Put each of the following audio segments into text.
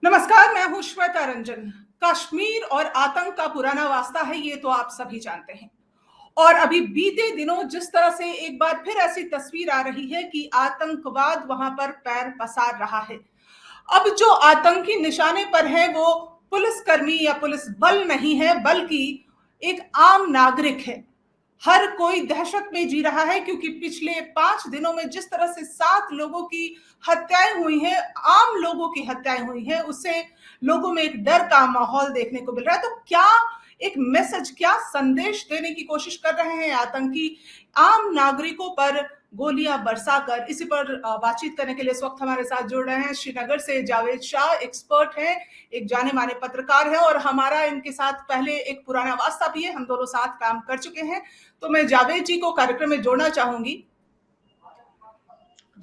नमस्कार, मैं हूँ श्वेता रंजन। कश्मीर और आतंक का पुराना वास्ता है, ये तो आप सभी जानते हैं। और अभी बीते दिनों जिस तरह से एक बार फिर ऐसी तस्वीर आ रही है कि आतंकवाद वहां पर पैर पसार रहा है। अब जो आतंकी निशाने पर है वो पुलिसकर्मी या पुलिस बल नहीं है, बल्कि एक आम नागरिक है। हर कोई दहशत में जी रहा है क्योंकि पिछले 5 दिनों में जिस तरह से 7 लोगों की हत्याएं हुई हैं, आम लोगों की हत्याएं हुई हैं, उससे लोगों में एक डर का माहौल देखने को मिल रहा है। तो क्या एक मैसेज, क्या संदेश देने की कोशिश कर रहे हैं आतंकी आम नागरिकों पर गोलियां बरसाकर? इसी पर बातचीत करने के लिए इस वक्त हमारे साथ जुड़ रहे हैं श्रीनगर से जावेद शाह, एक्सपर्ट हैं, एक जाने माने पत्रकार हैं और हमारा इनके साथ पहले एक पुराना वास्ता भी है, हम दोनों साथ काम कर चुके हैं। तो मैं जावेद जी को कार्यक्रम में जोड़ना चाहूंगी।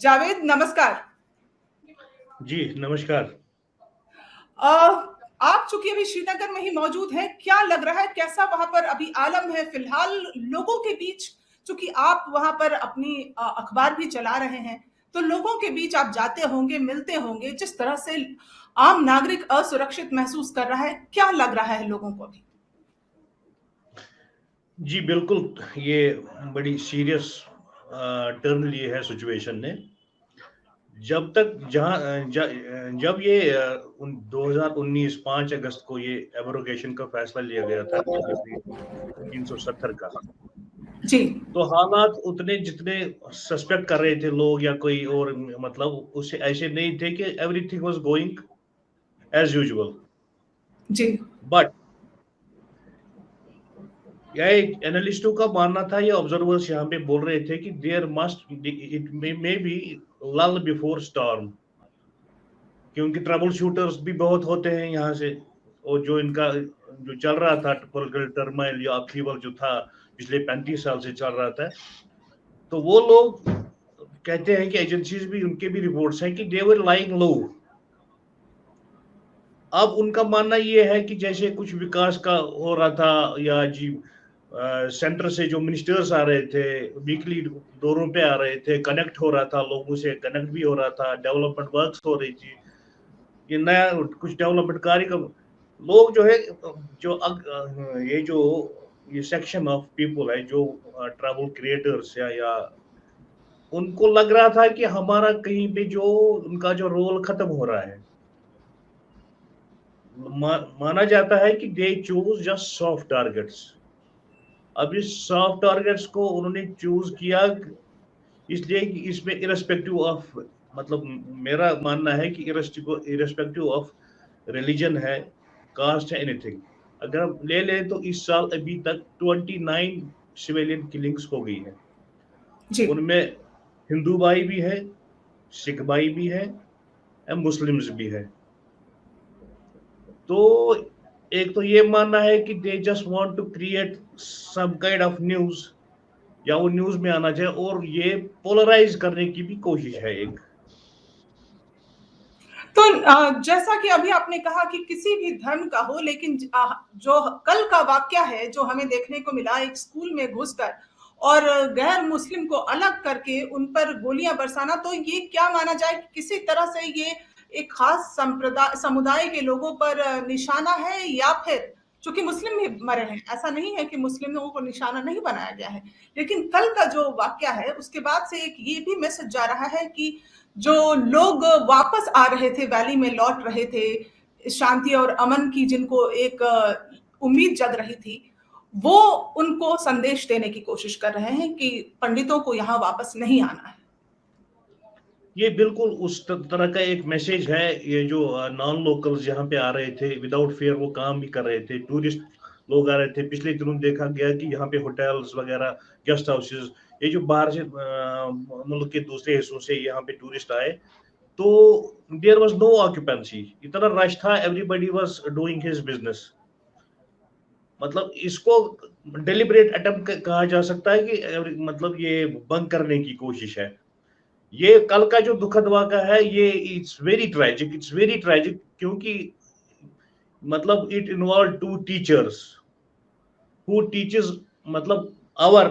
जावेद, नमस्कार। जी नमस्कार। आप चूंकि अभी श्रीनगर में ही मौजूद हैं, क्या लग रहा है, कैसा वहां पर अभी आलम है फिलहाल लोगों के बीच? चूंकि आप वहां पर अपनी अखबार भी चला रहे हैं, तो लोगों के बीच आप जाते होंगे, मिलते होंगे, जिस तरह से आम नागरिक असुरक्षित महसूस कर रहा है, क्या लग रहा है लोगों को अभी? जी बिल्कुल, ये बड़ी सीरियस टर्न लिए है सिचुएशन ने। जब तक जब ये 2019 5 अगस्त को ये एब्रोगेशन का फैसला लिया गया था 370 का, जी। तो हालात उतने जितने सस्पेक्ट कर रहे थे लोग या कोई और, मतलब उससे ऐसे नहीं थे कि everything was going as usual. जी। बट यह एनालिस्टों का मानना था, ये ऑब्जर्वर्स यहाँ पे बोल रहे थे कि there must it may be lull before storm, क्योंकि ट्रबल शूटर्स भी बहुत होते हैं यहाँ से। और जो इनका जो चल रहा था पॉलिटिकल टर्माइल या अपहीवल जो था पिछले 35 साल से चल रहा था, तो वो लोग कहते हैं कि एजेंसीज भी, उनके भी रिपोर्ट्स हैं कि दे वर लाइंग लो। अब उनका मानना ये है कि जैसे कुछ विकास का हो रहा था, या जी सेंटर से जो मिनिस्टर्स आ रहे थे, वीकली दौरों पे आ रहे थे, कनेक्ट हो रहा था, लोगों से कनेक्ट भी हो रहा था, डेवलपमेंट वर्क्स हो रही थी, ये नया कुछ डेवलपमेंट कार्य का लोग जो है, जो ये जो ये सेक्शन ऑफ पीपल है जो ट्रैवल क्रिएटर्स या उनको लग रहा था कि हमारा कहीं पे जो उनका जो रोल खत्म हो रहा है। माना जाता है कि they choose just soft targets. अब इस सॉफ्ट टारगेट्स को उन्होंने चूज किया इसलिए कि इसमें इरेस्पेक्टिव ऑफ, मतलब मेरा मानना है कि इरेस्पेक्टिव ऑफ रिलीजन है, कास्ट है, एनीथिंग, अगर हम ले लें तो इस साल अभी तक 29 सिविलियन किलिंग्स हो गई है। जी। उनमें हिंदू भाई भी है, सिख भाई भी है, मुस्लिम्स भी है। तो एक तो ये मानना है कि they just want to create some kind of news, या वो न्यूज में आना चाहिए, और ये पोलराइज करने की भी कोशिश है एक। तो जैसा कि अभी आपने कहा कि किसी भी धर्म का हो, लेकिन जो कल का वाक्या है जो हमें देखने को मिला, एक स्कूल में घुसकर और गैर मुस्लिम को अलग करके उन पर गोलियां बरसाना, तो ये क्या माना जाए कि किसी तरह से ये एक खास संप्रदाय समुदाय के लोगों पर निशाना है? या फिर चूंकि मुस्लिम भी मरे हैं, ऐसा नहीं है कि मुस्लिमों को निशाना नहीं बनाया गया है, लेकिन कल का जो वाक्या है उसके बाद से एक ये भी मैसेज जा रहा है कि जो लोग वापस आ रहे थे, वैली में लौट रहे थे, शांति और अमन की जिनको एक उम्मीद जग रही थी, वो उनको संदेश देने की कोशिश कर रहे हैं कि पंडितों को यहाँ वापस नहीं आना है। ये बिल्कुल उस तरह का एक मैसेज है। ये जो नॉन लोकल्स यहाँ पे आ रहे थे विदाउट फेयर, वो काम भी कर रहे थे, टूरिस्ट लोग आ रहे थे। पिछले दिनों देखा गया कि यहाँ पे होटल्स वगैरह, गेस्ट हाउसेस, ये जो बाहर से मुल्क के दूसरे हिस्सों से यहाँ पे टूरिस्ट आए, तो देयर वाज नो ऑक्यूपेंसी, इतना रश था, everybody was doing his business. मतलब इसको डेलिब्रेट अटेम्प्ट कहा जा सकता है कि मतलब ये बंक करने की कोशिश है। ये कल का जो दुखद वाक़ा है, ये इट्स वेरी ट्रेजिक, क्योंकि मतलब it involve two teachers who teaches, मतलब आवर,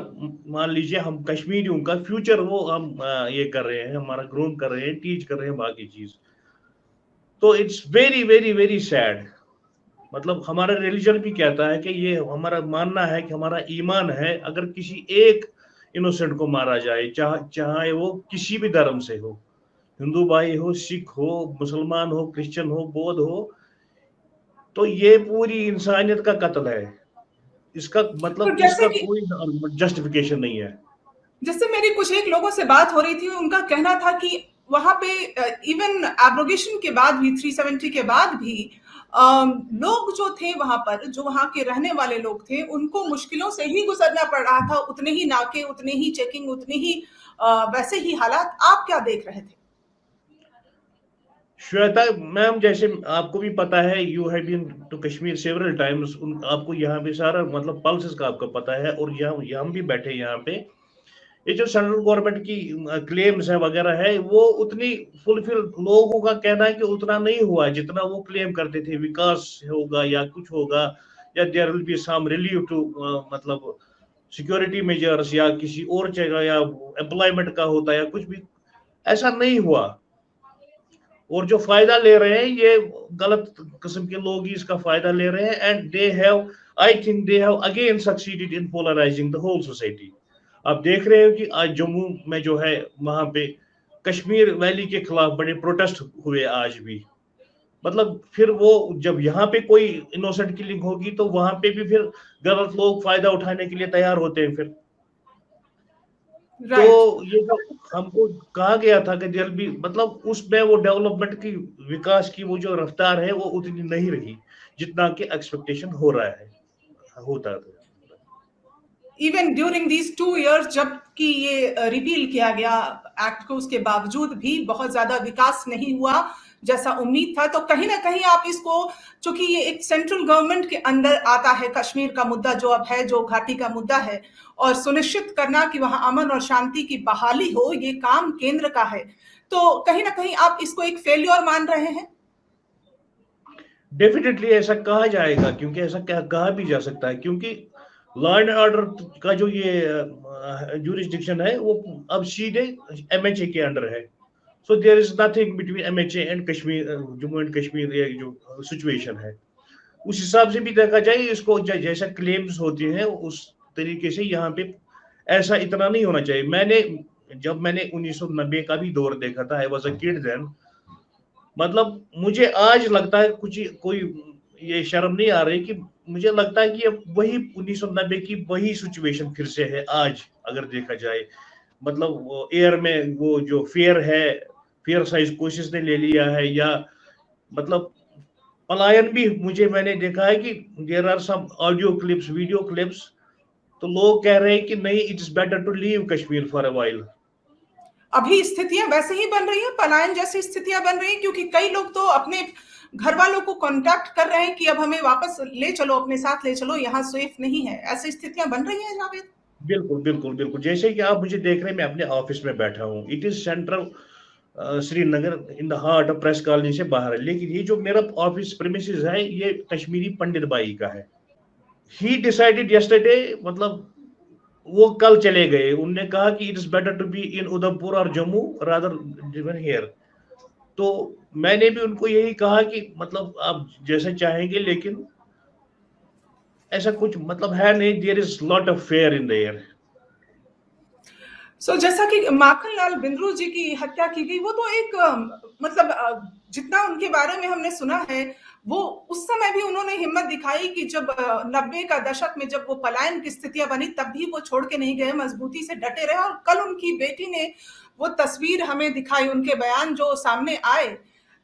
मान लीजिए हम कश्मीरियों का फ्यूचर वो हम ये कर रहे हैं, हमारा ग्रूम कर रहे हैं, टीच कर रहे हैं बाकी चीज। तो it's very very very sad. मतलब हमारा रिलीजन भी कहता है कि ये हमारा मानना है कि हमारा ईमान है, अगर किसी एक इनोसेंट को मारा जाए, चाहे वो किसी भी धर्म से हो, हिंदू भाई हो, सिख हो, मुसलमान हो, क्रिश्चियन हो, बौद्ध हो, तो ये पूरी इंसानियत का कत्ल है। इसका तो मतलब जैसे इसका कि कोई जस्टिफिकेशन नहीं है। जैसे मेरी कुछ एक लोगों से बात हो रही थी, उनका कहना था कि वहां पे इवन एब्रोगेशन के बाद भी 370 के बाद भी लोग जो थे वहां पर, जो वहां के रहने वाले लोग थे, उनको मुश्किलों से ही गुजरना पड़ रहा था। उतने ही नाके, उतने ही चेकिंग, उतने ही वैसे ही हालात। आप क्या देख रहे थे? श्वेता मैम, जैसे आपको भी पता है, you have been to Kashmir several times, आपको यहाँ पे सारा मतलब पल्सेस का आपको पता है, और यहाँ हम भी बैठे यहाँ पे, ये जो सेंट्रल गवर्नमेंट की क्लेम्स है वगैरह है, वो उतनी फुलफिल, लोगों का कहना है कि उतना नहीं हुआ जितना वो क्लेम करते थे, विकास होगा या कुछ होगा, या there will be some relief to मतलब सिक्योरिटी मेजर्स या किसी और जगह, या एम्प्लॉयमेंट का होता है या कुछ भी, ऐसा नहीं हुआ। और जो फायदा ले रहे हैं ये गलत किस्म के लोग ही इसका फायदा ले रहे हैं, and they have, I think they have again succeeded in polarising the whole society. आप देख रहे हो कि आज जम्मू में जो है, वहां पे कश्मीर वैली के खिलाफ बड़े प्रोटेस्ट हुए आज भी। मतलब फिर वो जब यहाँ पे कोई इनोसेंट किलिंग होगी तो वहां पे भी फिर गलत लोग फायदा उठाने के लिए तैयार होते हैं फिर। तो राइट। ये जो हमको कहा गया था कि देयर भी, मतलब उसमें वो डेवलपमेंट की, विकास की वो जो रफ्तार है वो उतनी नहीं रही जितना कि एक्सपेक्टेशन हो रहा है, होता था। इवन ड्यूरिंग दीज 2 years, जबकि ये रिपील किया गया एक्ट को, उसके बावजूद भी बहुत ज्यादा विकास नहीं हुआ जैसा उम्मीद था। तो कहीं ना कहीं आप इसको, चूंकि ये एक सेंट्रल गवर्नमेंट के अंदर आता है, कश्मीर का मुद्दा जो अब है, जो घाटी का मुद्दा है, और सुनिश्चित करना कि वहां अमन और शांति की बहाली हो, ये काम केंद्र का है। तो कहीं ना कहीं आप इसको एक फेल्योर मान रहे हैं? डेफिनेटली ऐसा कहा जाएगा, क्योंकि ऐसा कहा भी जा सकता है, क्योंकि लॉ एंड ऑर्डर का जो ये जुरिस्डिक्शन है वो अब सीधे एमएचए के अंडर है। So there is nothing between MHA and Kashmir, Jammu and Kashmir, ये जो सिचुएशन है, उस हिसाब से भी देखा जाए इसको, जैसा क्लेम्स होते हैं उस तरीके से यहाँ पे ऐसा इतना नहीं होना चाहिए। जब मैंने 1990 का भी दौर देखा था, I was a kid then, मतलब मुझे आज लगता है कुछ कोई ये शर्म नहीं आ रही कि मुझे लगता है कि अब वही 1990 की वही सिचुएशन फिर से है आज, अगर देखा जाए। मतलब एयर में वो जो फेयर है, फेयर साइज कोशिश ने ले लिया है, या मतलब पलायन भी, मैंने देखा है कि there are some audio clips, video clips, तो लोग कह रहे हैं कि नहीं, it is better to leave Kashmir for a while. अभी स्थितियां वैसे ही बन रही हैं, पलायन जैसी स्थितियां बन रही हैं, क्योंकि कई लोग तो अपने घर वालों को कांटेक्ट कर रहे हैं कि अब हमें वापस ले चलो, अपने साथ ले चलो, यहाँ सेफ नहीं है। ऐसी स्थितियां बन रही हैं जावेद? बिल्कुल बिल्कुल बिल्कुल, जैसे कि आप मुझे देख रहे हैं, मैं अपने ऑफिस में बैठा हूँ, it is central Srinagar, in the heart of press colony से बाहर है, लेकिन ये जो मेरा ऑफिस प्रीमिसेस है ये कश्मीरी पंडित बाई का है। ही डिसाइडेड यस्टरडे, मतलब वो कल चले गए, उनने कहा कि it is better to be in Udhampur और जम्मू रादर देन हियर। तो मैंने भी उनको यही कहा कि मतलब आप जैसे चाहेंगे, लेकिन ऐसा कुछ मतलब है नहीं, there is lot of fear in the air. जैसा कि माखनलाल बिंद्रू जी की हत्या की गई, वो तो एक मतलब जितना उनके बारे में हमने सुना है, वो उस समय भी उन्होंने हिम्मत दिखाई कि जब 90 का दशक में जब वो पलायन की स्थितियां बनी, तब भी वो छोड़ के नहीं गए, मजबूती से डटे रहे। और कल उनकी बेटी ने वो तस्वीर हमें दिखाई, उनके बयान जो सामने आए,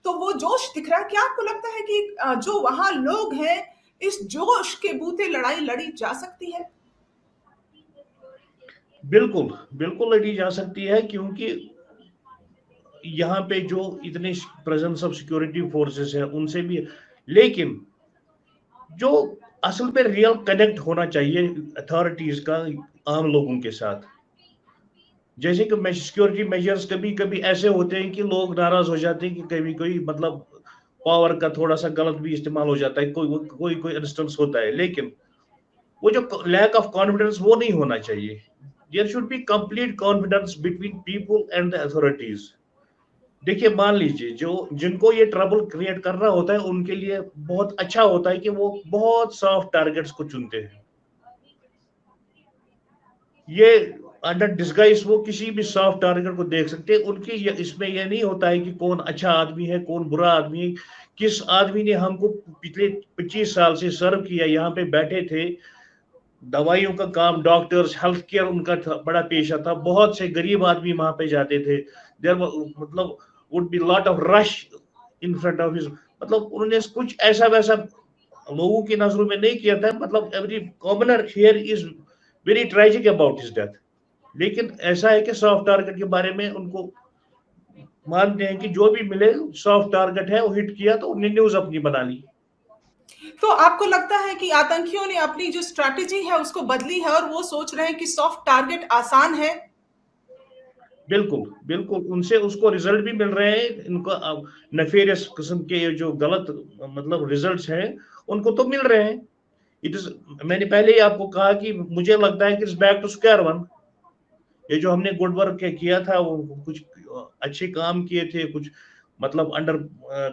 तो वो जोश दिख रहा है। क्या आपको लगता है कि जो वहां लोग हैं, इस जोश के बूते लड़ाई लड़ी जा सकती है? बिल्कुल बिल्कुल लड़ी जा सकती है, क्योंकि यहाँ पे जो इतने प्रेजेंस ऑफ सिक्योरिटी फोर्सेस है उनसे भी, लेकिन जो असल में रियल कनेक्ट होना चाहिए अथॉरिटीज का आम लोगों के साथ। जैसे कि सिक्योरिटी मेजर्स कभी कभी ऐसे होते हैं कि लोग नाराज हो जाते हैं कि कभी कोई मतलब पावर का थोड़ा सा गलत भी इस्तेमाल हो जाता है, कोई इंस्टेंस होता है, लेकिन वो जो लैक ऑफ कॉन्फिडेंस वो नहीं होना चाहिए। There should be complete confidence between people and the authorities. देखिए, मान लीजिए जो जिनको ये ट्रबल क्रिएट करना होता है उनके लिए बहुत अच्छा होता है कि वो बहुत सॉफ्ट टारगेट्स को चुनते हैं। ये अंडर डिस्गाइज वो किसी भी सॉफ्ट टारगेट को देख सकते हैं। उनकी इसमें यह नहीं होता है कि कौन अच्छा आदमी है, कौन बुरा आदमी है, किस आदमी ने हमको पिछले 25 साल से सर्व किया, यहाँ पे बैठे थे, दवाइयों का काम, डॉक्टर्स, हेल्थ केयर उनका बड़ा पेशा था। बहुत से गरीब आदमी वहां पे जाते थे। देर मतलब would be lot of rush in front of his, मतलब उन्होंने कुछ ऐसा वैसा लोगों की नजरों में नहीं किया था। मतलब every commoner here is very tragic about his death. लेकिन ऐसा है कि सॉफ्ट टारगेट के बारे में उनको मानते हैं कि जो भी मिले सॉफ्ट टारगेट है, वो हिट किया तो उन्हें न्यूज अपनी बना ली। तो आपको लगता है कि आतंकियों ने अपनी जो स्ट्रैटेजी है उसको बदली है और वो सोच रहे हैं कि सॉफ्ट टारगेट आसान है? बिल्कुल, बिल्कुल, उनसे उसको रिजल्ट भी मिल रहे हैं। इनको नेफेरियस किस्म के जो गलत मतलब रिजल्ट्स हैं उनको तो मिल रहे हैं। इट इज, मैंने पहले ही आपको कहा कि मुझे लगता है कि it's back to square one. ये जो हमने गुड वर्क किया था, वो कुछ अच्छे काम किए थे, कुछ मतलब अंडर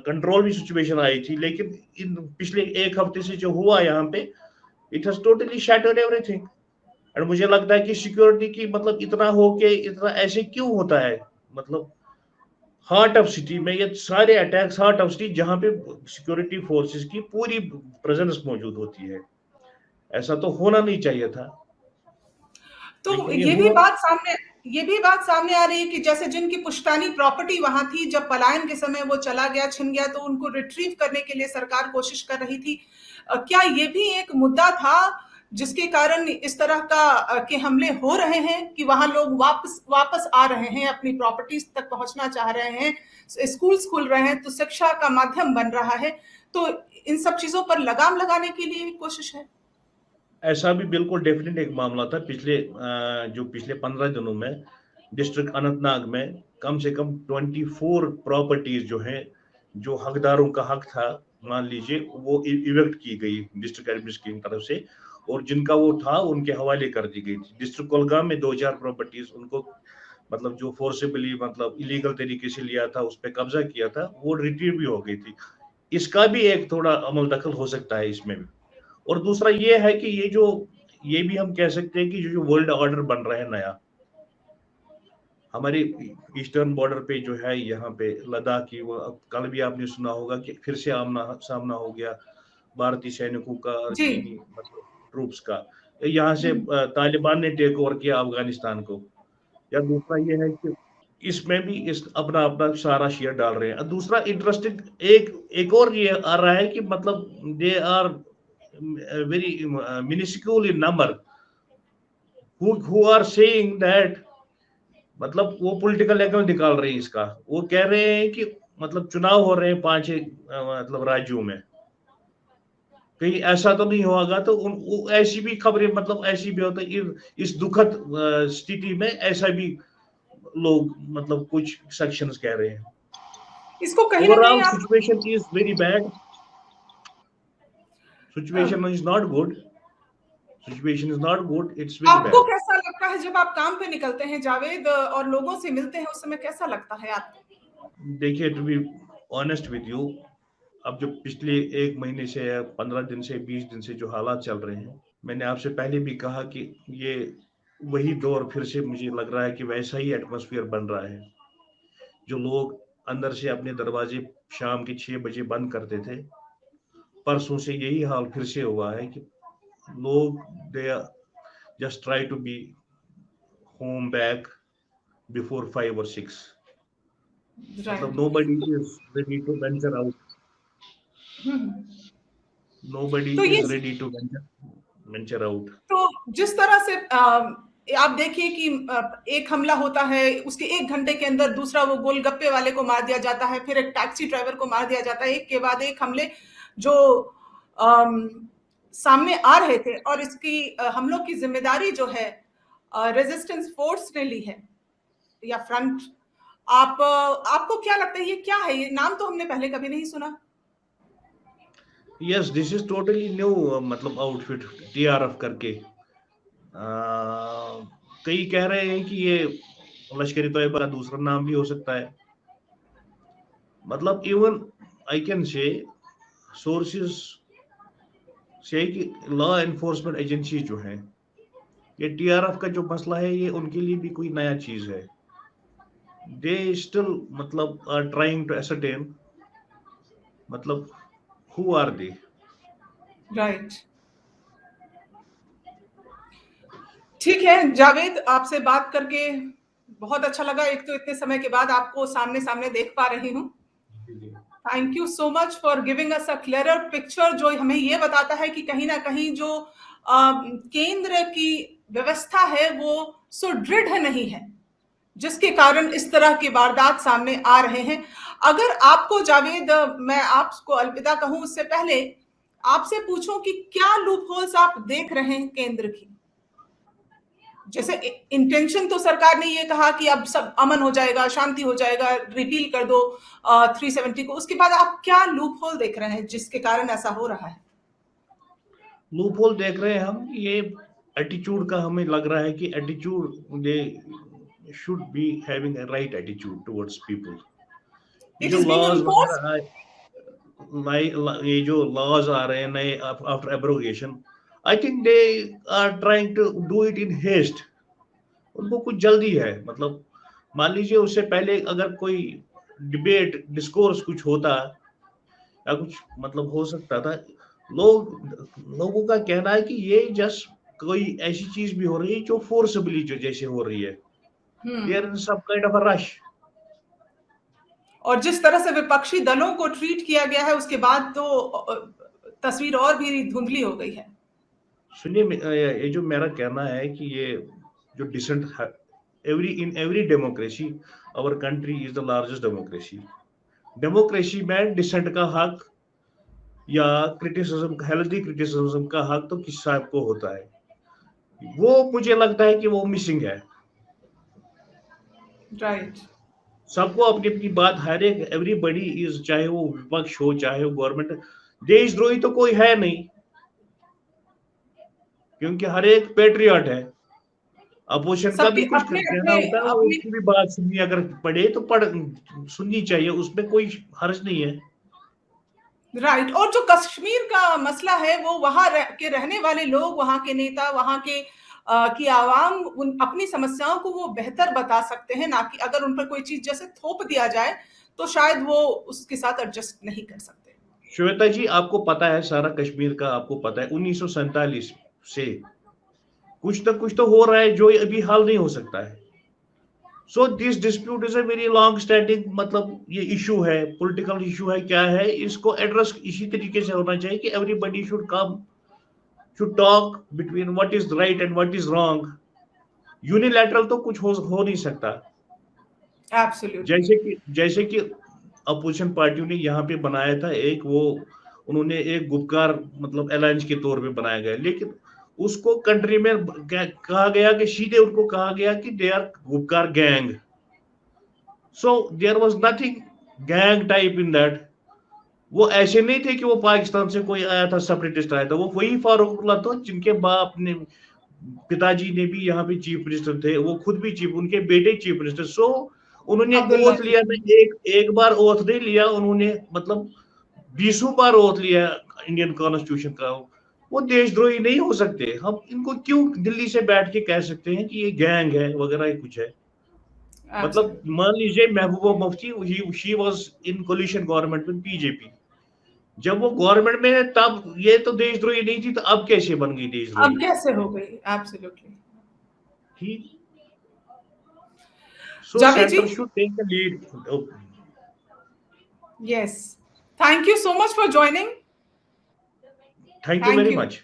कंट्रोल भी सिचुएशन आई थी, लेकिन इन पिछले एक हफ्ते से जो हुआ यहाँ पे, it has totally shattered everything. और मुझे लगता है कि सिक्योरिटी की मतलब इतना हो के इतना ऐसे क्यों होता है। मतलब हार्ट ऑफ सिटी में ये सारे अटैक्स, हार्ट ऑफ सिटी जहां पे सिक्योरिटी फोर्सेस की पूरी प्रेजेंस मौजूद होती है, ऐसा तो होना नहीं चाहिए था, तो लेकिन ये हुआ। ये भी बात सामने आ रही है कि जैसे जिनकी पुश्तैनी प्रॉपर्टी वहां थी, जब पलायन के समय वो चला गया, छिन गया, तो उनको रिट्रीव करने के लिए सरकार कोशिश कर रही थी। क्या ये भी एक मुद्दा था जिसके कारण इस तरह के हमले हो रहे हैं कि वहां लोग वापस वापस आ रहे हैं, अपनी प्रॉपर्टीज तक पहुंचना चाह रहे हैं, स्कूल्स खुल रहे हैं तो शिक्षा का माध्यम बन रहा है, तो इन सब चीजों पर लगाम लगाने के लिए कोशिश है? ऐसा भी बिल्कुल डेफिनेट एक मामला था पिछले जो पिछले 15 दिनों में डिस्ट्रिक्ट अनंतनाग में कम से कम 24 प्रॉपर्टीज जो हैं, जो हकदारों का हक था, मान लीजिए, वो इवेक्ट की गई डिस्ट्रिक्ट एडमिनिस्ट्रेशन की तरफ से, और जिनका वो था उनके हवाले कर दी गई थी। डिस्ट्रिक्ट कोलगाम में 2000 प्रॉपर्टीज उनको मतलब जो फोर्सेबली मतलब इलीगल तरीके से लिया था, उस पर कब्जा किया था, वो रिट्रीव भी हो गई थी। इसका भी एक थोड़ा अमल दखल हो सकता है इसमें भी। और दूसरा ये है कि ये भी हम कह सकते हैं कि जो वर्ल्ड ऑर्डर बन रहा है नया, हमारे ईस्टर्न बॉर्डर पे जो है, यहाँ पे लद्दाख की, वो कल भी आपने सुना होगा कि फिर से आमना सामना हो गया भारतीय सैनिकों का और जी। चीनी मतलब ट्रूप्स का। यहाँ से तालिबान ने टेक ओवर किया अफगानिस्तान को। या दूसरा ये है कि इसमें भी इस अपना अपना सारा शेयर डाल रहे हैं। दूसरा इंटरेस्टिंग एक और ये आ रहा है कि मतलब they are very minuscule in number who are saying that, मतलब वो पॉलिटिकल एंगल निकाल रहे हैं इसका। वो कह रहे हैं कि मतलब चुनाव हो रहे हैं 5 मतलब राज्यों में, कहीं ऐसा तो नहीं होगा। तो ऐसी भी खबरें, मतलब ऐसी भी होता है इस दुखद स्थिति में, ऐसा भी लोग मतलब कुछ सेक्शंस कह रहे हैं। इसको कहीं ना कहीं ओवरऑल आप situation is very bad, situation is not good, situation is not good, it's very आपको बैड। कैसा लगता है जब आप काम पे निकलते हैं जावेद और लोगों से मिलते हैं, उस समय कैसा लगता है आपको? देखिए, to be honest with you, अब जो पिछले 1 महीने से या 15 दिन से 20 दिन से जो हालात चल रहे हैं, मैंने आपसे पहले भी कहा कि ये वही दौर फिर से मुझे लग रहा है कि वैसा ही एटमॉस्फेयर बन रहा है। जो लोग अंदर से अपने दरवाजे शाम के 6 बजे बंद करते थे, परसों से यही हाल फिर से हुआ है कि लोग they just try to be home back before 5 और 6। मतलब right. nobody is ready to venture out, nobody तो ये is ready to venture out। तो जिस तरह से आप देखिए कि एक हमला होता है, उसके 1 घंटे के अंदर दूसरा वो गोलगप्पे वाले को मार दिया जाता है, फिर एक टैक्सी ड्राइवर को मार दिया जाता है, एक के बाद एक हमले जो अम, सामने आ रहे थे, और इसकी हमलों की जिम्मेदारी जो है रेजिस्टेंस फोर्स ने ली है, या फ्रंट। आपको क्या लगता है ये क्या है? ये नाम तो हमने पहले कभी नहीं सुना। Yes, this is totally new मतलब आउटफिट, टीआरएफ करके। कई कह रहे हैं कि ये लश्कर ए तोयबा का दूसरा नाम भी हो सकता है। मतलब even I can say sources से कि लॉ एनफोर्समेंट एजेंसी जो है, ये टीआरएफ का जो मसला है, ये उनके लिए भी कोई नया चीज है. दे स्टिल मतलब आर ट्राइंग टू एसरटेन मतलब हु आर दे. राइट. ठीक है जावेद, आपसे बात करके बहुत अच्छा लगा. एक तो इतने समय के बाद आपको सामने सामने देख पा रही हूँ. Thank you so much for giving us a clearer picture, जो हमें ये बताता है कि कहीं ना कहीं जो केंद्र की व्यवस्था है वो सुदृढ़ नहीं है, जिसके कारण इस तरह की वारदात सामने आ रहे हैं. अगर आपको जावेद, मैं आपको अलविदा कहूं उससे पहले आपसे पूछूं कि क्या लूप होल्स आप देख रहे हैं केंद्र की. जैसे इंटेंशन तो सरकार ने ये कहा कि अब सब अमन हो जाएगा, शांति हो जाएगा, रिपील कर दो 370 को. उसके बाद आप क्या लूप होल देख रहे हैं जिसके कारण ऐसा हो रहा है? लूप होल देख रहे हैं हम, ये एटीट्यूड का हमें लग रहा है कि attitude they should be having a right attitude towards people. It जो इज बीइंग लॉज इम्पोज्ड. वगैरह ये जो लॉज आ रहे हैं नए after abrogation, I think they are trying to do it in haste. उनको कुछ जल्दी है. मतलब मान लीजिए उससे पहले अगर कोई डिबेट डिस्कोर्स कुछ होता या कुछ मतलब हो सकता था. लोगों का कहना है कि ये जस्ट कोई ऐसी चीज भी हो रही है जो फोर्सबली जो जैसे हो रही है. There is some kind of a rush. और जिस तरह से विपक्षी दलों को ट्रीट किया गया है उसके बाद तो तस्वीर और भी धुंधली हो गई है. सुनिए, ये जो मेरा कहना है कि ये जो dissent in every democracy our country is the largest democracy. Democracy में डिसेंट का हक या क्रिटिसिज्म, हेल्दी क्रिटिसिज्म का हक तो किस साहब को होता है. वो मुझे लगता है कि वो मिसिंग है. राइट. सबको अपनी अपनी बात, हर एक एवरीबडी इज, चाहे वो विपक्ष हो चाहे वो गवर्नमेंट. देशद्रोही तो कोई है नहीं, क्योंकि हर एक पेट्रियट है. अपोजिशन का भी कुछ अपने कहना अपने होता है, वो अपने उसकी भी बात सुननी, अगर पढ़े तो सुननी चाहिए, उसमें कोई हर्ज नहीं है. राइट. और जो कश्मीर का मसला है वो वहां के रहने वाले लोग, वहां के नेता, वहां के की आवाम अपनी समस्याओं को वो बेहतर बता सकते हैं, ना कि अगर उन पर कोई चीज जैसे थोप दिया जाए तो शायद वो उसके साथ एडजस्ट नहीं कर सकते. श्वेता जी, आपको पता है सारा कश्मीर का, आपको पता है 1947 से कुछ तो हो रहा है जो अभी हल नहीं हो सकता है. So this dispute is a very long standing, मतलब ये इशू है, पॉलिटिकल इशू है, क्या है, इसको एड्रेस इसी तरीके से होना चाहिए कि everybody should talk between what is right and what is wrong. Unilateral तो कुछ हो नहीं सकता. एब्सोल्युटली. जैसे कि अपोजिशन पार्टियों ने यहाँ पे बनाया था एक, वो उन्होंने एक गुपकार मतलब अलायंस के तौर पे बनाया गया, लेकिन उसको कंट्री में कहा गया कि सीधे उनको कहा गया कि they are Gupkar gang. So there was nothing gang type in that. वो ऐसे नहीं थे कि वो पाकिस्तान से कोई आया था, सेपरेटिस्ट आया था. वो वही फारूकुल्ला था जिनके बाप ने, पिताजी ने भी यहाँ पे चीफ मिनिस्टर थे, वो खुद भी चीफ, उनके बेटे चीफ मिनिस्टर. सो उन्होंने अब्दुल्ला ओथ लिया, एक बार ओथ नहीं लिया उन्होंने, मतलब 20 बार ओथ लिया इंडियन कॉन्स्टिट्यूशन का. वो देशद्रोही नहीं हो सकते. हम इनको क्यों दिल्ली से बैठ के कह सकते हैं कि ये गैंग है वगैरह कुछ है. मतलब मान लीजिए Mehbooba Mufti, she was in coalition government with BJP. जब वो गवर्नमेंट में है तब ये तो देशद्रोही नहीं थी, तो अब कैसे बन गई देशद्रोही? अब कैसे हो गई? एब्सोल्युटली. ठीक. So Javed ji, center should take the lead. yes, thank you so much for joining. Thank you very much.